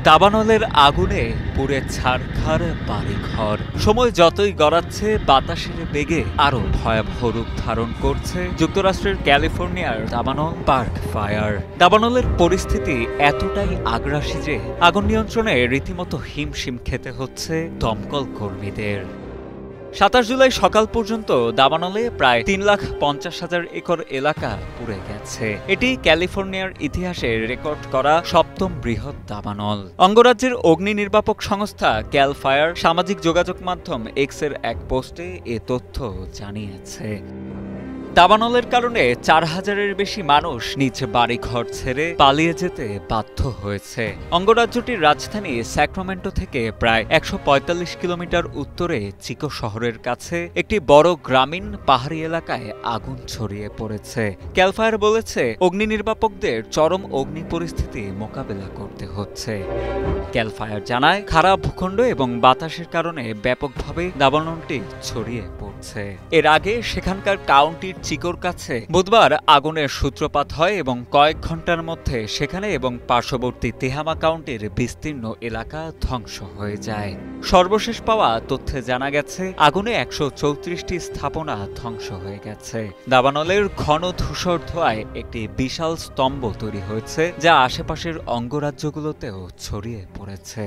দাবানলের আগুনে পুড়ে ছারখার বাড়িঘর। সময় যতই গড়াচ্ছে বাতাসের বেগে আরো ভয়াবহ রূপ ধারণ করছে যুক্তরাষ্ট্রের ক্যালিফোর্নিয়ার দাবানল পার্ক ফায়ার। দাবানলের পরিস্থিতি এতটাই আগ্রাসী যে আগুন নিয়ন্ত্রণে রীতিমতো হিমশিম খেতে হচ্ছে দমকল কর্মীদের। ২৭ জুলাই সকাল পর্যন্ত দাবানলে প্রায় ৩,৫০,০০০ একর এলাকা পুড়ে গেছে। এটি ক্যালিফোর্নিয়ার ইতিহাসে রেকর্ড করা সপ্তম বৃহৎ দাবানল। অঙ্গরাজ্যের অগ্নি নির্বাপক সংস্থা ক্যাল ফায়ার সামাজিক যোগাযোগ মাধ্যম এক্সের এক পোস্টে এ তথ্য জানিয়েছে। দাবানলের কারণে ৪,০০০-এর বেশি মানুষ নিজ বাড়িঘর ছেড়ে পালিয়ে যেতে বাধ্য হয়েছে। অঙ্গরাজ্যটির রাজধানী স্যাক্রামেন্টো থেকে প্রায় ১৪৫ কিলোমিটার উত্তরে চিকো শহরের কাছে একটি বড় গ্রামীণ পাহাড়ি এলাকায় আগুন ছড়িয়ে পড়েছে। ক্যাল ফায়ার বলেছে, অগ্নি নির্বাপকদের চরম অগ্নি পরিস্থিতি মোকাবেলা করতে হচ্ছে। ক্যাল ফায়ার জানায়, খারাপ ভূখণ্ড এবং বাতাসের কারণে ব্যাপকভাবে দাবানলটি ছড়িয়ে পড়ছে। এর আগে সেখানকার কাউন্টির চিকোর কাছে বুধবার আগুনের সূত্রপাত হয় এবং কয়েক ঘন্টার মধ্যে সেখানে এবং পার্শ্ববর্তী তেহামা কাউন্টির বিস্তীর্ণ এলাকা ধ্বংস হয়ে যায়। সর্বশেষ পাওয়া তথ্যে জানা গেছে, আগুনে ১৩৪টি স্থাপনা ধ্বংস হয়ে গেছে। দাবানলের ঘন ধূসর ধোঁয়ায় একটি বিশাল স্তম্ভ তৈরি হয়েছে, যা আশেপাশের অঙ্গরাজ্যগুলোতেও ছড়িয়ে পড়েছে।